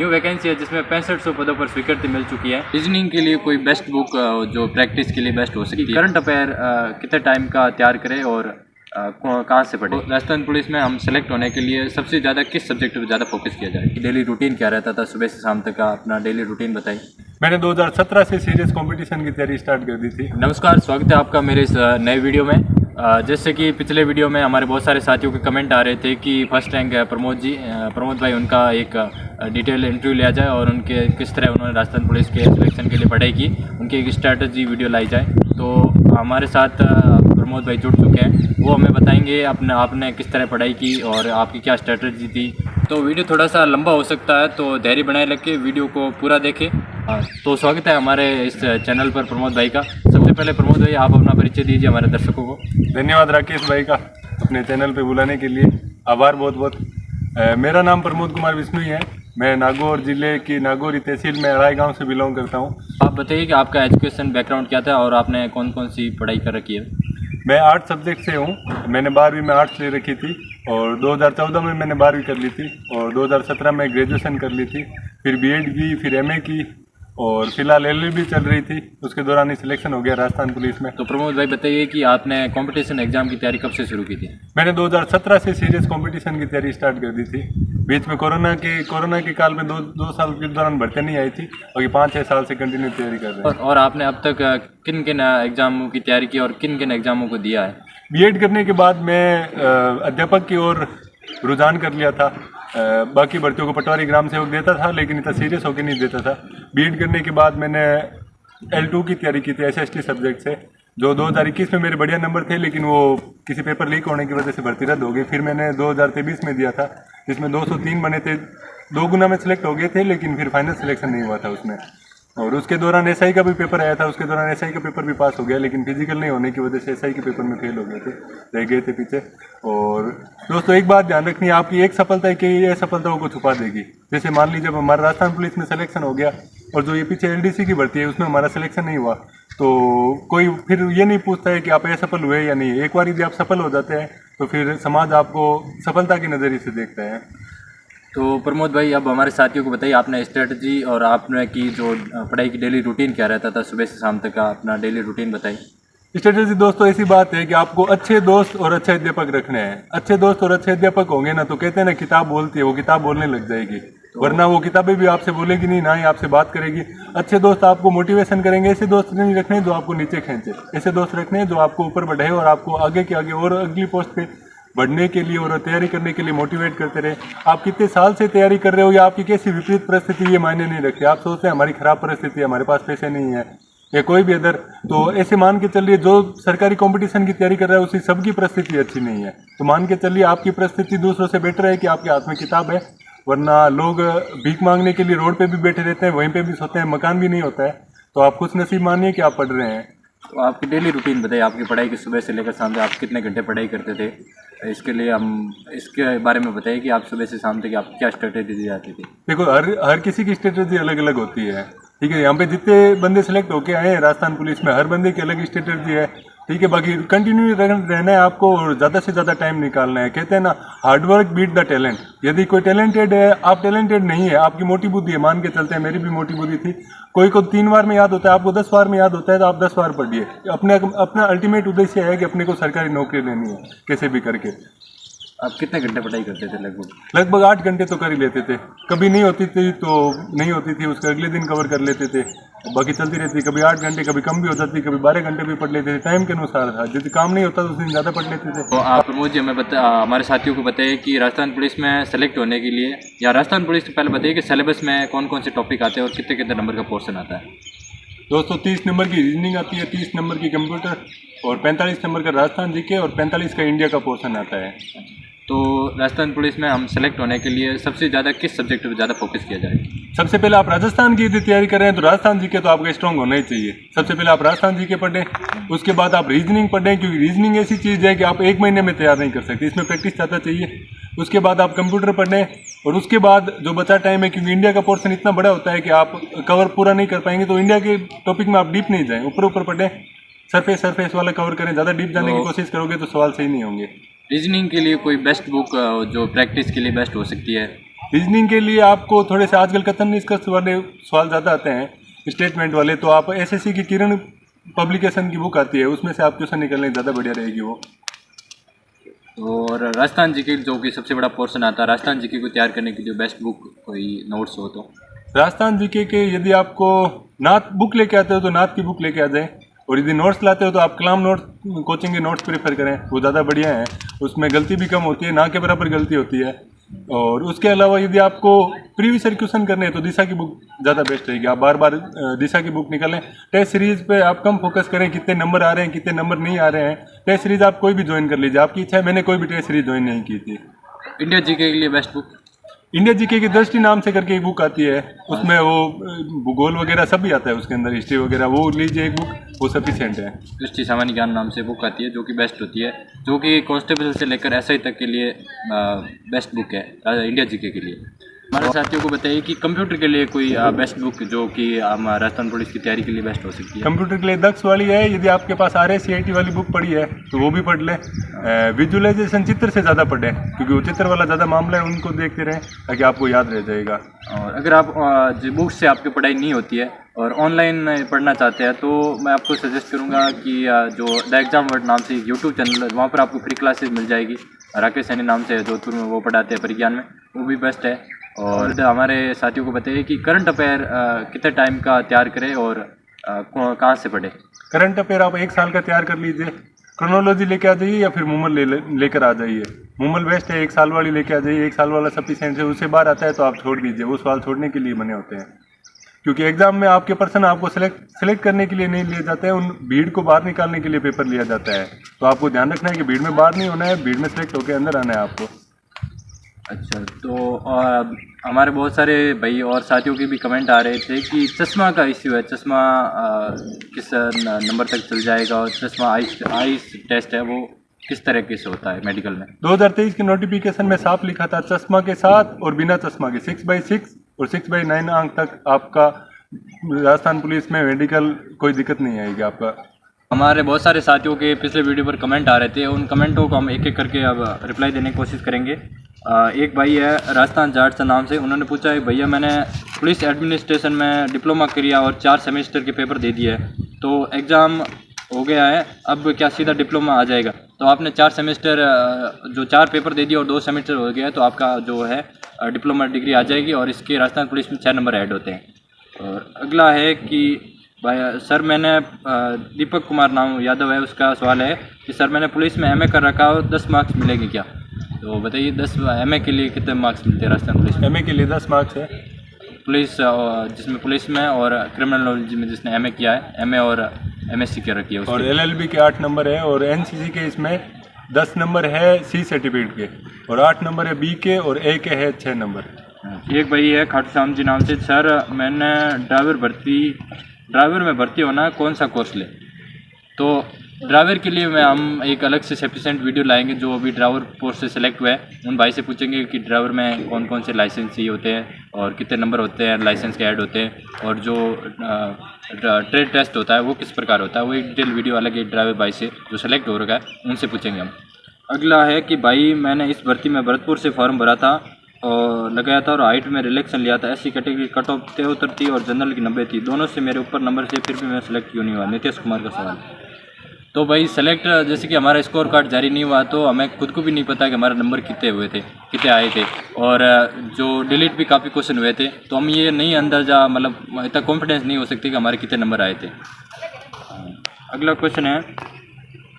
New vacancy है जिसमें 6500 पदों पर स्वीकृति मिल चुकी है। रीजनिंग के लिए कोई बेस्ट बुक जो प्रैक्टिस के लिए बेस्ट हो सकती है। करंट अफेयर कितने टाइम का तैयार करें और कहाँ से पढ़े। राजस्थान पुलिस में हम सेलेक्ट होने के लिए सबसे ज़्यादा किस सब्जेक्ट पर ज़्यादा फोकस किया जाए। डेली रूटीन क्या रहता था, सुबह से शाम तक का अपना डेली रूटीन बताइए। मैंने 2017 से सीरियस कंपटीशन की तैयारी स्टार्ट कर दी थी। नमस्कार, स्वागत है आपका मेरे इस नए वीडियो में। जैसे कि पिछले वीडियो में हमारे बहुत सारे साथियों के कमेंट आ रहे थे कि फर्स्ट रैंक है प्रमोद भाई, उनका एक डिटेल इंटरव्यू लिया जाए और उनके किस तरह उन्होंने राजस्थान पुलिस के सिलेक्शन के लिए पढ़ाई की, उनकी एक स्ट्रैटेजी वीडियो लाई जाए। तो हमारे साथ प्रमोद भाई जुड़ चुके हैं, वो हमें बताएंगे आपने किस तरह पढ़ाई की और आपकी क्या स्ट्रैटेजी थी। तो वीडियो थोड़ा सा लंबा हो सकता है, तो धैर्य बनाए रख के वीडियो को पूरा देखें। तो स्वागत है हमारे इस चैनल पर प्रमोद भाई का। सबसे पहले प्रमोद भाई, आप अपना परिचय दीजिए हमारे दर्शकों को। धन्यवाद राकेश भाई का अपने चैनल पे बुलाने के लिए, आभार बहुत बहुत। मेरा नाम प्रमोद कुमार बिश्नोई है। मैं नागौर जिले की नागौरी तहसील में अड़ाई गांव से बिलोंग करता हूं। आप बताइए कि आपका एजुकेशन बैकग्राउंड क्या था और आपने कौन कौन सी पढ़ाई कर रखी है। मैं आर्ट्स सब्जेक्ट से हूं। मैंने 12वीं में आर्ट्स ले रखी थी और 2014 में मैंने 12वीं कर ली थी और 2017 में ग्रेजुएशन कर ली थी, फिर बीएड की, फिर एमए की और फिलहाल एलएलबी चल रही थी। उसके दौरान ही सिलेक्शन हो गया राजस्थान पुलिस में। तो प्रमोद भाई बताइए कि आपने कंपटीशन एग्जाम की तैयारी कब से शुरू की थी। मैंने 2017 से सीरियस कंपटीशन की तैयारी स्टार्ट कर दी थी। बीच में कोरोना के काल में दो साल के दौरान भर्ती नहीं आई थी और ये 5-6 साल से कंटिन्यू तैयारी कर रहे हैं। और आपने अब तक किन किन एग्जामों की तैयारी की और किन किन एग्जामों को दिया है। बीएड करने के बाद मैं अध्यापक की ओर रुझान कर लिया था। बाकी भर्तियों को पटवारी ग्राम सेवक देता था, लेकिन इतना सीरियस होकर नहीं देता था। बीएड करने के बाद मैंने L2 की तैयारी की थी एसएसटी सब्जेक्ट से, जो 2021 में मेरे बढ़िया नंबर थे, लेकिन वो किसी पेपर लीक होने की वजह से भर्ती रद्द हो गई। फिर मैंने 2023 में दिया था, जिसमें 203 बने थे, 2 गुना में सिलेक्ट हो गए थे, लेकिन फिर फाइनल सिलेक्शन नहीं हुआ था उसमें। और उसके दौरान एसआई का भी पेपर आया था, उसके दौरान एसआई का पेपर भी पास हो गया, लेकिन फिजिकल नहीं होने की वजह से एसआई के पेपर में फेल हो गए थे, रह गए थे पीछे। और दोस्तों एक बात ध्यान रखनी है, आपकी एक सफलता है कि ये असफलताओं को छुपा देगी। जैसे मान लीजिए जब हमारा राजस्थान पुलिस में सिलेक्शन हो गया और जो ये पीछे एलडीसी की भर्ती है उसमें हमारा सिलेक्शन नहीं हुआ, तो कोई फिर ये नहीं पूछता है कि आप असफल हुए या नहीं। एक बार यदि आप सफल हो जाते हैं तो फिर समाज आपको सफलता की नज़रिए से देखता है। तो प्रमोद भाई, अब हमारे साथियों को बताइए आपने स्ट्रेटजी और आपने की जो पढ़ाई की डेली रूटीन क्या रहता था, सुबह से शाम तक का अपना डेली रूटीन बताइए। स्ट्रेटजी दोस्तों ऐसी बात है कि आपको अच्छे दोस्त और अच्छे अध्यापक रखने हैं। अच्छे दोस्त और अच्छे अध्यापक होंगे ना, तो कहते हैं ना किताब बोलती है, वो किताब बोलने लग जाएगी, वरना वो किताबें भी आपसे बोलेगी नहीं, ना ही आपसे बात करेगी। अच्छे दोस्त आपको मोटिवेशन करेंगे। ऐसे दोस्त नहीं रखने जो आपको नीचे खींचे, ऐसे दोस्त रखने जो आपको ऊपर बढ़ाए और आपको आगे के आगे और अगली पोस्ट पे बढ़ने के लिए और तैयारी करने के लिए मोटिवेट करते रहे। आप कितने साल से तैयारी कर रहे हो या आपकी कैसी विपरीत परिस्थिति, ये मायने नहीं रखते। आप सोचते हैं हमारी खराब परिस्थिति है, हमारे पास पैसे नहीं है या कोई भी अदर, तो ऐसे मान के चलिए जो सरकारी कंपटीशन की तैयारी कर रहा है उसकी सबकी परिस्थिति अच्छी नहीं है, तो मान के चलिए आपकी परिस्थिति दूसरों से बेटर है कि आपके हाथ में किताब है। वरना लोग भीख मांगने के लिए रोड पे भी बैठे रहते हैं, वहीं पे भी सोते हैं, मकान भी नहीं होता है। तो आप खुश नसीब मानिए कि आप पढ़ रहे हैं। तो आपकी डेली रूटीन बताइए, आपकी पढ़ाई की सुबह से लेकर शाम तक आप कितने घंटे पढ़ाई करते थे। इसके लिए हम इसके बारे में बताइए कि आप सुबह से शाम तक आप क्या स्ट्रेटेजी दी जाती थी। देखो हर किसी की स्ट्रेटेजी अलग अलग होती है, ठीक है। यहाँ पे जितने बंदे सेलेक्ट होके आए हैं राजस्थान पुलिस में, हर बंदे की अलग स्ट्रेटेजी है, ठीक है। बाकी कंटिन्यू रहना है आपको और ज़्यादा से ज़्यादा टाइम निकालना है। कहते हैं ना, हार्डवर्क बीट द टैलेंट। यदि कोई टैलेंटेड है, आप टैलेंटेड नहीं है, आपकी मोटी बुद्धि है, मान के चलते हैं मेरी भी मोटी बुद्धि थी, कोई को 3 बार में याद होता है, आपको 10 बार में याद होता है, तो आप 10 बार पढ़िए। अपना अल्टीमेट उद्देश्य है कि अपने को सरकारी नौकरी लेनी है कैसे भी करके। आप कितने घंटे पढ़ाई करते थे लगभग 8 घंटे तो कर ही लेते थे। कभी नहीं होती थी तो नहीं होती थी, उसके अगले दिन कवर कर लेते थे। बाकी चलती रहती, कभी 8 घंटे, कभी कम भी हो जाती, कभी 12 घंटे भी पढ़ लेते थे, टाइम के अनुसार था। यदि काम नहीं होता तो उस दिन ज़्यादा पढ़ लेते थे। तो आप प्रमोद जी हमें हमारे साथियों को बताइए कि राजस्थान पुलिस में सेलेक्ट होने के लिए, या राजस्थान पुलिस से पहले बताइए कि सिलेबस में कौन कौन से टॉपिक आते हैं और कितने कितने नंबर का पोर्शन आता है। दोस्तों 30 नंबर की रीजनिंग आती है, 30 नंबर की कंप्यूटर और 45 नंबर का राजस्थान जीके और 45 का इंडिया का पोर्शन आता है। तो राजस्थान पुलिस में हम सेलेक्ट होने के लिए सबसे ज़्यादा किस सब्जेक्ट पर ज़्यादा फोकस किया जाए। सबसे पहले आप राजस्थान की यदि तैयारी कर रहे हैं तो राजस्थान जीके तो आपका स्ट्रांग होना ही चाहिए। सबसे पहले आप राजस्थान जीके पढ़ें, उसके बाद आप रीजनिंग पढ़ें, क्योंकि रीजनिंग ऐसी चीज़ है कि आप 1 महीने में तैयार नहीं कर सकते, इसमें प्रैक्टिस ज़्यादा चाहिए। उसके बाद आप कंप्यूटर पढ़ें और उसके बाद जो बचा टाइम है, क्योंकि इंडिया का पोर्शन इतना बड़ा होता है कि आप कवर पूरा नहीं कर पाएंगे, तो इंडिया के टॉपिक में आप डीप नहीं जाएं, ऊपर ऊपर पढ़ें, सरफेस वाला कवर करें। ज़्यादा डीप जाने की कोशिश करोगे तो सवाल सही नहीं होंगे। रीजनिंग के लिए कोई बेस्ट बुक जो प्रैक्टिस के लिए बेस्ट हो सकती है। रीजनिंग के लिए आपको थोड़े से आजकल कथन निष्कर्ष वाले सवाल ज़्यादा आते हैं, स्टेटमेंट वाले, तो आप एसएससी की किरण पब्लिकेशन की बुक आती है, उसमें से आप क्वेश्चन निकलने ज़्यादा बढ़िया रहेगी वो। और राजस्थान जीके जो कि सबसे बड़ा पोर्शन आता है, राजस्थान जीके को तैयार करने के लिए बेस्ट बुक कोई नोट्स हो तो? राजस्थान जीके के यदि आपको नाथ बुक लेके आते हो तो नाथ की बुक लेके आ जाएं, और यदि नोट्स लाते हो तो आप कलाम नोट कोचिंग के नोट्स प्रेफर करें, वो ज़्यादा बढ़िया हैं, उसमें गलती भी कम होती है, ना के बराबर गलती होती है। और उसके अलावा यदि आपको प्रीवियस ईयर क्वेश्चन करने हैं तो दिशा की बुक ज़्यादा बेस्ट रहेगी। आप बार बार दिशा की बुक निकालें। टेस्ट सीरीज़ पे आप कम फोकस करें, कितने नंबर आ रहे हैं कितने नंबर नहीं आ रहे हैं। टेस्ट सीरीज़ आप कोई भी ज्वाइन कर लीजिए, आपकी इच्छा है। मैंने कोई भी टेस्ट सीरीज ज्वाइन नहीं की थी। इंडिया जीके के लिए बेस्ट बुक? इंडिया जीके की दृष्टि नाम से करके एक बुक आती है, उसमें वो भूगोल वगैरह सब भी आता है, उसके अंदर हिस्ट्री वगैरह, वो लीजिए एक बुक, वो सफिशिएंट है। दृष्टि सामान्य ज्ञान नाम से बुक आती है जो कि बेस्ट होती है, जो कि कांस्टेबल से लेकर एसआई तक के लिए बेस्ट बुक है इंडिया जीके के लिए। हमारे साथियों को बताइए कि कंप्यूटर के लिए कोई बेस्ट बुक जो कि हम राजस्थान पुलिस की तैयारी के लिए बेस्ट हो सकती है। कंप्यूटर के लिए दक्ष वाली है, यदि आपके पास RSCIT वाली बुक पड़ी है तो वो भी पढ़ लें। विजुअलाइजेशन चित्र से ज़्यादा पढ़ें, क्योंकि वो चित्र वाला ज़्यादा मामला है, उनको देखते रहें ताकि आपको याद रह जाएगा। और अगर आप जो बुक से आपकी पढ़ाई नहीं होती है और ऑनलाइन पढ़ना चाहते हैं तो मैं आपको सजेस्ट करूंगा कि जो द एग्ज़ाम वर्ड नाम से यूट्यूब चैनल है, वहाँ पर आपको फ्री क्लासेस मिल जाएगी। राकेश सैनी नाम से जोधपुर में वो पढ़ाते हैं परिज्ञान में, वो भी बेस्ट है। और हमारे साथियों को बताइए कि करंट अफेयर कितने टाइम का तैयार करें और कहाँ से पढ़ें। करंट अफेयर आप 1 साल का तैयार कर लीजिए, क्रोनोलॉजी लेके आ जाइए या फिर मूमल लेकर आ जाइए। मूमल बेस्ट है, 1 साल वाली लेके आ जाइए, 1 साल वाला सफिशिएंट है। उससे बाहर आता है तो आप छोड़ दीजिए, वो सवाल छोड़ने के लिए बने होते हैं, क्योंकि एग्जाम में आपके पर्सन आपको सेलेक्ट करने के लिए नहीं लिए जाते हैं, उन भीड़ को बाहर निकालने के लिए पेपर लिया जाता है। तो आपको ध्यान रखना है कि भीड़ में बाहर नहीं होना है, भीड़ में सेलेक्ट होकर अंदर आना है आपको। अच्छा, तो हमारे बहुत सारे भाई और साथियों के भी कमेंट आ रहे थे कि चश्मा का इश्यू है, चश्मा किस नंबर तक चल जाएगा, और चश्मा आइस टेस्ट है वो किस तरीके से होता है मेडिकल में। 2023 के नोटिफिकेशन में साफ लिखा था चश्मा के साथ और बिना चश्मा के 6/6 और 6/9 अंक तक आपका राजस्थान पुलिस में मेडिकल कोई दिक्कत नहीं आएगी आपका। हमारे बहुत सारे साथियों के पिछले वीडियो पर कमेंट आ रहे थे, उन कमेंटों को हम एक एक करके अब रिप्लाई देने की कोशिश करेंगे। एक भाई है राजस्थान जाट नाम से, उन्होंने पूछा है भैया मैंने पुलिस एडमिनिस्ट्रेशन में डिप्लोमा किया और 4 सेमेस्टर के पेपर दे दिए, तो एग्ज़ाम हो गया है, अब क्या सीधा डिप्लोमा आ जाएगा? तो आपने 4 सेमेस्टर जो 4 पेपर दे दिए और 2 सेमेस्टर हो गया है तो आपका जो है डिप्लोमा डिग्री आ जाएगी, और इसके राजस्थान पुलिस में 6 नंबर ऐड होते हैं। और अगला है कि भाई सर मैंने दीपक कुमार नाम यादव है, उसका सवाल है कि सर मैंने पुलिस में MA कर रखा और 10 मार्क्स मिलेंगे क्या? तो बताइए 10 MA के लिए कितने मार्क्स मिलते हैं राजस्थान पुलिस में? MA के लिए 10 मार्क्स है। पुलिस जिसमें पुलिस में और क्रिमिनोलॉजी में जिसने MA किया है, MA और MSc कर रखी है और LLB के 8 नंबर है, और NCC के इसमें 10 नंबर है C सर्टिफिकेट के, और 8 नंबर है B के, और A के है 6 नंबर। एक भाई है खाटू श्याम जी नाम से, सर मैंने ड्राइवर में भर्ती होना है, कौन सा कोर्स ले? तो ड्राइवर के लिए हम एक अलग से सफिशिएंट वीडियो लाएंगे। जो अभी ड्राइवर पोस्ट से सिलेक्ट हुए हैं उन भाई से पूछेंगे कि ड्राइवर में कौन कौन से लाइसेंस चाहिए होते हैं और कितने नंबर होते हैं लाइसेंस के ऐड होते हैं, और जो ट्रेड टेस्ट होता है वो किस प्रकार होता है, वो एक डिटेल वीडियो अलग है ड्राइवर भाई से जो सेलेक्ट हो रखा है, उनसे पूछेंगे हम। अगला है कि भाई मैंने इस भर्ती में भरतपुर से फॉर्म भरा था और लगाया था और हाइट में रिलेक्शन लिया था, SC कैटेगरी कट ऑफ 73 थी और जनरल की 90 थी, दोनों से मेरे ऊपर नंबर थे, फिर भी मैं सेलेक्ट क्यों नहीं हुआ? नीतीश कुमार का सवाल। तो भाई सेलेक्ट जैसे कि हमारा स्कोर कार्ड जारी नहीं हुआ तो हमें खुद को भी नहीं पता कि हमारे नंबर कितने हुए थे, कितने आए थे, और जो डिलीट भी काफ़ी क्वेश्चन हुए थे, तो हम ये नहीं अंदाज़ा मतलब इतना कॉन्फिडेंस नहीं हो सकती कि हमारे कितने नंबर आए थे। अगला क्वेश्चन है,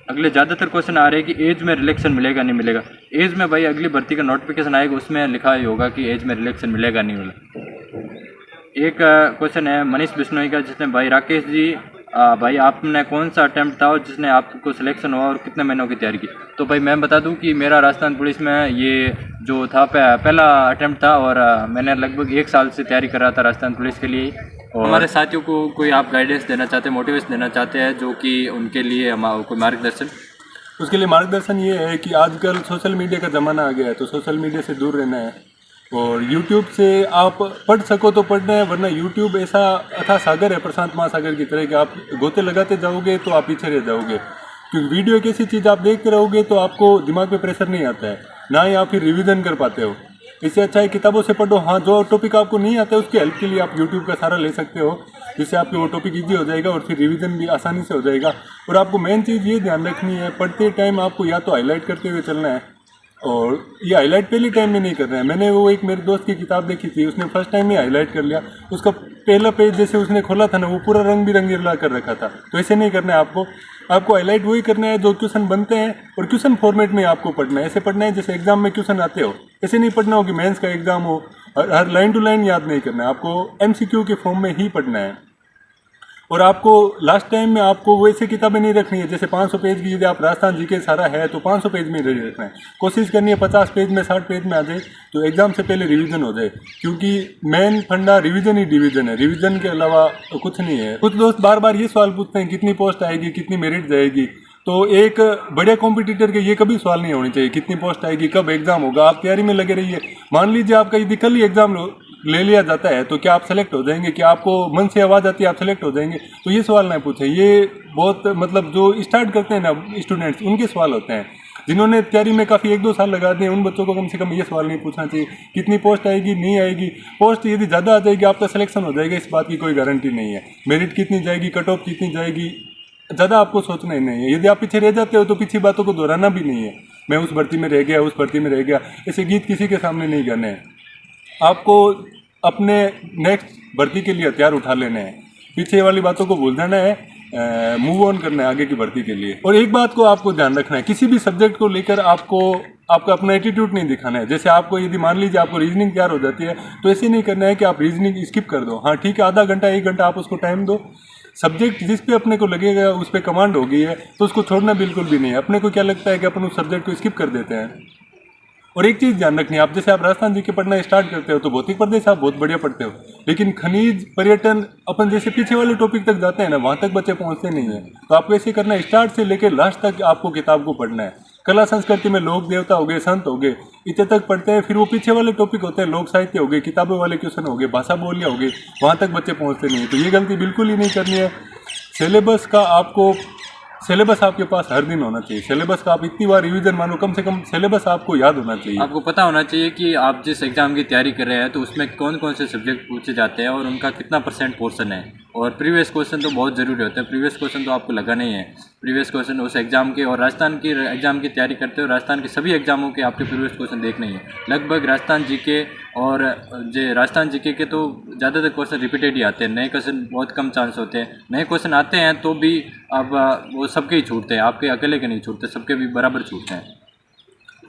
अगले ज़्यादातर क्वेश्चन आ रहे हैं कि एज में रिलेक्शन मिलेगा नहीं मिलेगा। एज में भाई अगली भर्ती का नोटिफिकेशन आएगा, उसमें लिखा ही होगा कि एज में रिलेक्शन मिलेगा नहीं मिलेगा। एक क्वेश्चन है मनीष बिश्नोई का, जिसने भाई राकेश जी भाई आपने कौन सा अटैम्प्ट था और जिसने आपको सिलेक्शन हुआ और कितने महीनों की तैयारी की? तो भाई मैं बता दूं कि मेरा राजस्थान पुलिस में ये जो था पहला अटैम्प्ट था, और मैंने लगभग 1 साल से तैयारी कर रहा था राजस्थान पुलिस के लिए। और हमारे साथियों को कोई आप गाइडेंस देना चाहते हैं, मोटिवेशन देना चाहते हैं, जो कि उनके लिए हमारा कोई मार्गदर्शन? उसके लिए मार्गदर्शन ये है कि आजकल सोशल मीडिया का ज़माना आ गया है, तो सोशल मीडिया से दूर रहना है, और YouTube से आप पढ़ सको तो पढ़ना है, वरना YouTube ऐसा अथाह सागर है प्रशांत महासागर की तरह कि आप गोते लगाते जाओगे तो आप पीछे रह जाओगे, क्योंकि वीडियो एक ऐसी चीज़ आप देखते रहोगे तो आपको दिमाग पे प्रेशर नहीं आता है, ना ही आप फिर रिवीजन कर पाते हो। इससे अच्छा है किताबों से पढ़ो। हाँ, जो टॉपिक आपको नहीं आता है उसकी हेल्प के लिए आप यूट्यूब का सहारा ले सकते हो, जिससे आपके वो टॉपिक ईजी हो जाएगा और फिर रिवीजन भी आसानी से हो जाएगा। और आपको मेन चीज़ ये ध्यान रखनी है, पढ़ते टाइम आपको या तो हाईलाइट करते हुए चलना है, और ये हाईलाइट पहले टाइम में नहीं करना है। मैंने वो एक मेरे दोस्त की किताब देखी थी, उसने फर्स्ट टाइम ही हाईलाइट कर लिया, उसका पहला पेज जैसे उसने खोला था ना वो पूरा रंग बिरंगी कर रखा था। तो ऐसे नहीं करना है आपको हाईलाइट वही करना है जो क्वेश्चन बनते हैं, और क्वेश्चन फॉर्मेट में आपको पढ़ना है। ऐसे पढ़ना है जैसे एग्जाम में क्वेश्चन आते हो, ऐसे नहीं पढ़ना हो कि मेंस का एग्जाम हो, हर लाइन टू लाइन याद नहीं करना है, आपको एमसीक्यू के फॉर्म में ही पढ़ना है। और आपको लास्ट टाइम में आपको वैसे किताबें नहीं रखनी है, जैसे 500 पेज की यदि आप राजस्थान जीके सारा है तो 500 पेज में नहीं रखना है। कोशिश करनी है 50 पेज में 60 पेज में आ जाए, तो एग्जाम से पहले रिवीजन हो जाए, क्योंकि मेन फंडा रिवीजन ही डिवीजन है, रिवीजन के अलावा कुछ नहीं है। कुछ दोस्त बार बार ये सवाल पूछते हैं कितनी पोस्ट आएगी, कितनी मेरिट जाएगी। तो एक बढ़िया कॉम्पिटिटर के ये कभी सवाल नहीं होने चाहिए कितनी पोस्ट आएगी, कब एग्जाम होगा। आप तैयारी में लगे रहिए। मान लीजिए आपका यदि कल ही एग्जाम ले लिया जाता है तो क्या आप सेलेक्ट हो जाएंगे, क्या आपको मन से आवाज़ आती है आप सेलेक्ट हो जाएंगे? तो ये सवाल ना पूछे, ये बहुत मतलब जो स्टार्ट करते हैं ना स्टूडेंट्स, उनके सवाल होते हैं। जिन्होंने तैयारी में काफ़ी 1-2 साल लगा दिए उन बच्चों को कम से कम ये सवाल नहीं पूछना चाहिए कितनी पोस्ट आएगी, नहीं आएगी। पोस्ट यदि ज़्यादा आ जाएगी आपका सिलेक्शन हो जाएगा, इस बात की कोई गारंटी नहीं है। मेरिट कितनी जाएगी, कट ऑफ कितनी जाएगी, ज़्यादा आपको सोचना ही नहीं है। यदि आप पीछे रह जाते हो तो पीछे बातों को दोहराना भी नहीं है, मैं उस भर्ती में रह गया, उस भर्ती में रह गया, ऐसे गीत किसी के सामने नहीं गाने हैं। आपको अपने नेक्स्ट भर्ती के लिए हथियार उठा लेने हैं, पीछे वाली बातों को भूल जाना है, मूव ऑन करना है आगे की भर्ती के लिए। और एक बात को आपको ध्यान रखना है, किसी भी सब्जेक्ट को लेकर आपका अपना एटीट्यूड नहीं दिखाना है। जैसे आपको यदि मान लीजिए आपको रीजनिंग तैयार हो जाती है तो ऐसे नहीं करना है कि आप रीजनिंग स्किप कर दो। हाँ ठीक है, आधा घंटा 1 घंटा आप उसको टाइम दो। सब्जेक्ट जिस पे अपने को लगेगा उस पर कमांड हो गई है तो उसको छोड़ना बिल्कुल भी नहीं है। अपने को क्या लगता है कि अपन उस सब्जेक्ट को स्किप कर देते हैं। और एक चीज़ ध्यान रखनी है, आप जैसे आप राजस्थान जी के पढ़ना स्टार्ट करते हो तो भौतिक प्रदेश आप बहुत बढ़िया पढ़ते हो, लेकिन खनिज पर्यटन अपन जैसे पीछे वाले टॉपिक तक जाते हैं ना, वहाँ तक बच्चे पहुँचते नहीं है। तो आपको ऐसे करना है, स्टार्ट से लेकर लास्ट तक आपको किताब को पढ़ना है। कला संस्कृति में लोक देवता हो गए, संत हो गए, इतने तक पढ़ते हैं। फिर वो पीछे वाले टॉपिक होते हैं, लोक साहित्य हो गए, किताबों वाले क्वेश्चन हो गए, भाषा बोलियाँ हो गई, वहाँ तक बच्चे पहुँचते नहीं है। तो ये गलती बिल्कुल ही नहीं करनी है। सिलेबस आपके पास हर दिन होना चाहिए। सिलेबस का आप इतनी बार रिवीजन मानो, कम से कम सिलेबस आपको याद होना चाहिए। आपको पता होना चाहिए कि आप जिस एग्ज़ाम की तैयारी कर रहे हैं तो उसमें कौन कौन से सब्जेक्ट पूछे जाते हैं और उनका कितना % पोर्शन है। और प्रीवियस क्वेश्चन तो बहुत ज़रूरी होता है। प्रीवियस क्वेश्चन तो आपको लगा नहीं है। प्रीवियस क्वेश्चन उस एग्ज़ाम के, और राजस्थान की एग्ज़ाम की तैयारी करते हो, राजस्थान के सभी एग्ज़ामों के आपके प्रीवियस क्वेश्चन देखने ही है। लगभग राजस्थान जीके और राजस्थान जीके के तो ज़्यादातर क्वेश्चन रिपीटेड ही आते हैं, नए क्वेश्चन बहुत कम चांस होते हैं। नए क्वेश्चन आते हैं तो भी अब वो सबके ही छूटते हैं, आपके अकेले के नहीं छूटते, सबके भी बराबर छूटते हैं।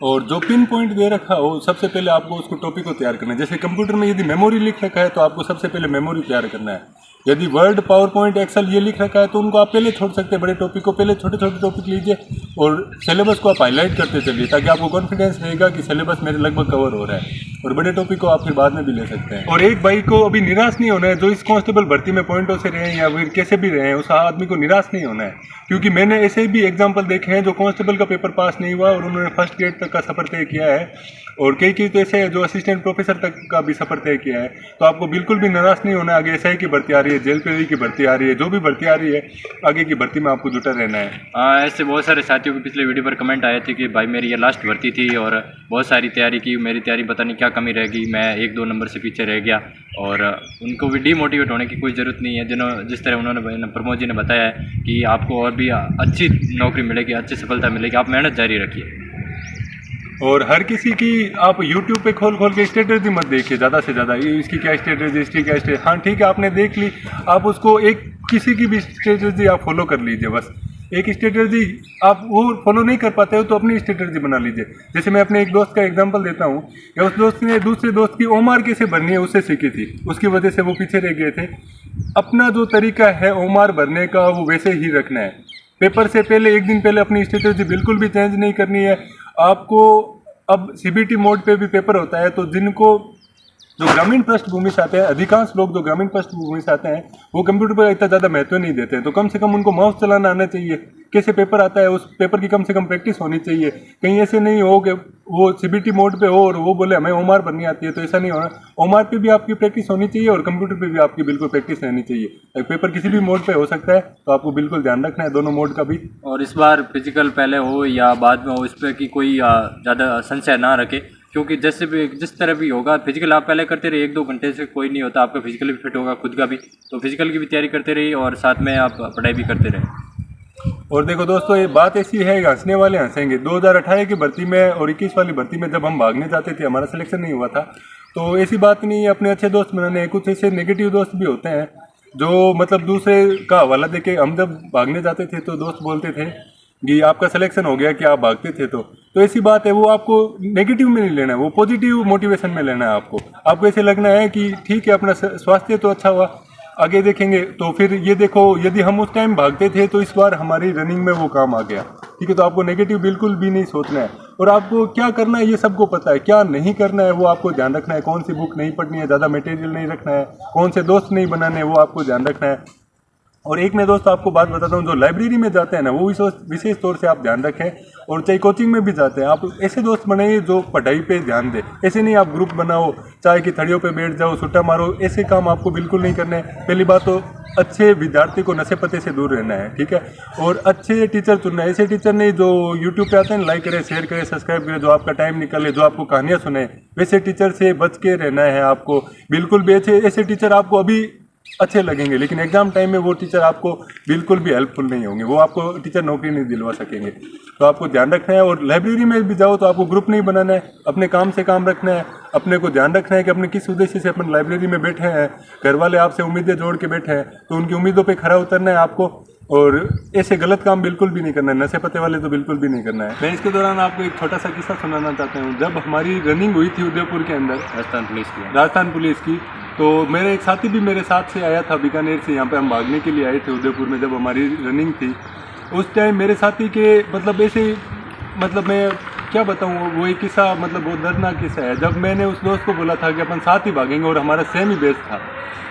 और जो पिन पॉइंट दे रखा हो सबसे पहले आपको उसको टॉपिक को तैयार करना है। जैसे कंप्यूटर में यदि मेमोरी लिख रखा है तो आपको सबसे पहले मेमोरी तैयार करना है। यदि वर्ड, पावर पॉइंट, एक्सेल ये लिख रखा है तो उनको आप पहले छोड़ सकते हैं। बड़े टॉपिक को पहले छोटे छोटे टॉपिक लीजिए और सिलेबस को आप हाईलाइट करते चलिए, ताकि आपको कॉन्फिडेंस रहेगा कि सिलेबस मेरे लगभग कवर हो रहा है। और बड़े टॉपिक को आप फिर बाद में भी ले सकते हैं। और एक भाई को अभी निराश नहीं होना है, जो इस कांस्टेबल भर्ती में पॉइंटों से रहे हैं या फिर कैसे भी रहे हैं, उस आदमी को निराश नहीं होना है। क्योंकि मैंने ऐसे भी एग्जाम्पल देखे हैं जो कांस्टेबल का पेपर पास नहीं हुआ और उन्होंने फर्स्ट ग्रेड तक का सफ़र तय किया है, और कई तो ऐसे है जो असिस्टेंट प्रोफेसर तक का भी सफ़र तय किया है। तो आपको बिल्कुल भी निराश नहीं होना है। आगे एसआई की भर्ती आ रही है, जेल पेरी की भर्ती आ रही है, जो भी भर्ती आ रही है, आगे की भर्ती में आपको जुटा रहना है। ऐसे बहुत सारे साथियों के पिछले वीडियो पर कमेंट आए थे कि भाई मेरी ये लास्ट भर्ती थी और बहुत सारी तैयारी की, मेरी तैयारी पता नहीं क्या कमी रहेगी, मैं 1-2 नंबर से पीछे रह गया। और उनको भी डीमोटिवेट होने की कोई ज़रूरत नहीं है। जिस तरह उन्होंने प्रमोद जी ने बताया है कि आपको और भी अच्छी नौकरी मिलेगी, अच्छी सफलता मिलेगी, आप मेहनत जारी रखिए। और हर किसी की आप YouTube पे खोल के स्ट्रेटजी मत देखिए ज़्यादा से ज़्यादा, ये इसकी क्या स्ट्रेटजी, इसकी क्या स्ट्रेटजी। हाँ ठीक है, आपने देख ली, आप उसको किसी की भी स्ट्रेटजी आप फॉलो कर लीजिए। बस एक स्ट्रेटजी आप वो फॉलो नहीं कर पाते हो तो अपनी स्ट्रेटजी बना लीजिए। जैसे मैं अपने एक दोस्त का एग्जांपल देता हूँ, या उस दोस्त ने दूसरे दोस्त की ओमार कैसे भरनी है उससे सीखी थी, उसकी वजह से वो पीछे रह गए थे। अपना जो तरीका है ओमार भरने का वो वैसे ही रखना है। पेपर से पहले 1 दिन पहले अपनी स्ट्रेटजी बिल्कुल भी चेंज नहीं करनी है आपको। अब सीबीटी मोड पे भी पेपर होता है, तो जो ग्रामीण पृष्ठभूमि से आते हैं, अधिकांश लोग जो ग्रामीण पृष्ठभूमि से आते हैं वो कंप्यूटर पर इतना ज़्यादा महत्व नहीं देते हैं। तो कम से कम उनको माउस चलाना आना चाहिए। कैसे पेपर आता है उस पेपर की कम से कम प्रैक्टिस होनी चाहिए। कहीं ऐसे नहीं हो कि वो सीबीटी मोड पे हो और वो बोले हमें ओमार भरनी आती है, तो ऐसा नहीं होना। ओमार पे भी आपकी प्रैक्टिस होनी चाहिए और कंप्यूटर पे भी आपकी बिल्कुल प्रैक्टिस रहनी चाहिए। पेपर किसी भी मोड पे हो सकता है, तो आपको बिल्कुल ध्यान रखना है दोनों मोड का भी। और इस बार फिजिकल पहले हो या बाद में हो, इस पर की कोई ज़्यादा संशय ना रखे। क्योंकि जैसे भी जिस तरह भी होगा फिजिकल आप पहले करते रहिए, 1-2 घंटे से कोई नहीं होता, आपका फिजिकल भी फिट होगा खुद का भी, तो फिजिकल की भी तैयारी करते रहिए और साथ में आप पढ़ाई भी करते रहें। और देखो दोस्तों, ये बात ऐसी है, हंसने वाले हंसेंगे। 2018 की भर्ती में और 21 वाली भर्ती में जब हम भागने जाते थे, हमारा सिलेक्शन नहीं हुआ था, तो ऐसी बात नहीं, अपने अच्छे दोस्त बनाने। कुछ ऐसे नेगेटिव दोस्त भी होते हैं जो मतलब दूसरे का हवाला देके, हम जब भागने जाते थे तो दोस्त बोलते थे कि आपका सिलेक्शन हो गया कि आप भागते थे, तो ऐसी बात है। वो आपको नेगेटिव में नहीं लेना है, वो पॉजिटिव मोटिवेशन में लेना है। आपको ऐसे लगना है कि ठीक है, अपना स्वास्थ्य तो अच्छा हुआ, आगे देखेंगे। तो फिर ये देखो, यदि हम उस टाइम भागते थे तो इस बार हमारी रनिंग में वो काम आ गया, ठीक है। तो आपको नेगेटिव बिल्कुल भी नहीं सोचना है, और आपको क्या करना है ये सबको पता है, क्या नहीं करना है वो आपको ध्यान रखना है। कौन सी बुक नहीं पढ़नी है, ज़्यादा मटेरियल नहीं रखना है, कौन से दोस्त नहीं बनाने हैं, वो आपको ध्यान रखना है। और एक मैं दोस्त आपको बात बताता हूँ, जो लाइब्रेरी में जाते हैं ना, वो विशेष तौर से आप ध्यान रखें। और चाहे कोचिंग में भी जाते हैं, आप ऐसे दोस्त बनाइए जो पढ़ाई पे ध्यान दे। ऐसे नहीं आप ग्रुप बनाओ, चाहे कि थड़ियों पे बैठ जाओ, सुट्टा मारो, ऐसे काम आपको बिल्कुल नहीं करने हैं। पहली बात तो अच्छे विद्यार्थी को नशे पते से दूर रहना है, ठीक है। और अच्छे टीचर चुनना है, ऐसे टीचर नहीं जो यूट्यूब पे आते हैं, लाइक करें, शेयर करें, सब्सक्राइब करें, जो आपका टाइम निकाले, जो आपको कहानियाँ सुने, वैसे टीचर से बच के रहना है आपको बिल्कुल भी। ऐसे टीचर आपको अभी अच्छे लगेंगे, लेकिन एग्जाम टाइम में वो टीचर आपको बिल्कुल भी हेल्पफुल नहीं होंगे, वो आपको टीचर नौकरी नहीं दिलवा सकेंगे। तो आपको ध्यान रखना है। और लाइब्रेरी में भी जाओ तो आपको ग्रुप नहीं बनाना है, अपने काम से काम रखना है। अपने को ध्यान रखना है कि अपने किस उद्देश्य से अपन लाइब्रेरी में बैठे हैं। घर वाले आपसे उम्मीदें जोड़ के बैठे हैं, तो उनकी उम्मीदों पर खरा उतरना है आपको। और ऐसे गलत काम बिल्कुल भी नहीं करना है, नशे पते वाले तो बिल्कुल भी नहीं करना है। मैं इसके दौरान आपको एक छोटा सा किस्सा सुनाना चाहता हूँ। जब हमारी रनिंग हुई थी उदयपुर के अंदर, राजस्थान पुलिस की, तो मेरे एक साथी भी मेरे साथ से आया था बीकानेर से। यहाँ पे हम भागने के लिए आए थे उदयपुर में, जब हमारी रनिंग थी। उस टाइम मेरे साथी के मतलब ऐसे, मतलब मैं क्या बताऊँ, वो एक किस्सा मतलब बहुत दर्दनाक किस्सा है। जब मैंने उस दोस्त को बोला था कि अपन साथ ही भागेंगे, और हमारा सेम ही बेस था,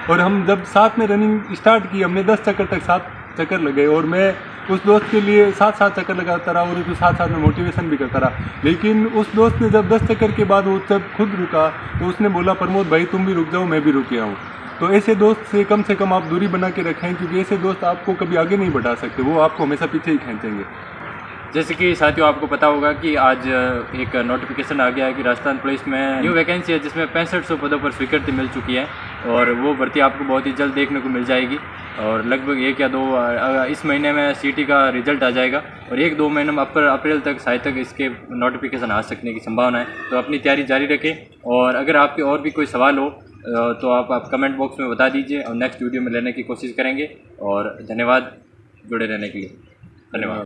और हम जब साथ में रनिंग स्टार्ट की, हमने 10 चक्कर तक 7 चक्कर लगे, और मैं उस दोस्त के लिए 7 चक्कर लगाता रहा, और उसको साथ में मोटिवेशन भी करता रहा। लेकिन उस दोस्त ने जब 10 चक्कर के बाद वो जब खुद रुका, तो उसने बोला, प्रमोद भाई तुम भी रुक जाओ, मैं भी रुक गया हूँ। तो ऐसे दोस्त से कम आप दूरी बना के रखें, क्योंकि ऐसे दोस्त आपको कभी आगे नहीं बढ़ा सकते, वो आपको हमेशा पीछे ही खींचेंगे। जैसे कि साथियों, आपको पता होगा कि आज एक नोटिफिकेशन आ गया है कि राजस्थान पुलिस में न्यू वैकेंसी है, जिसमें 6500 पदों पर स्वीकृति मिल चुकी है, और वो भर्ती आपको बहुत ही जल्द देखने को मिल जाएगी। और लगभग 1 या 2 इस महीने में सीटी का रिजल्ट आ जाएगा, और 1-2 महीने में अप्रैल तक शायद तक इसके नोटिफिकेशन आ सकने की संभावना है। तो अपनी तैयारी जारी रखें, और अगर आपके और भी कोई सवाल हो तो आप कमेंट बॉक्स में बता दीजिए, और नेक्स्ट वीडियो में लेने की कोशिश करेंगे। और धन्यवाद जुड़े रहने के लिए, धन्यवाद।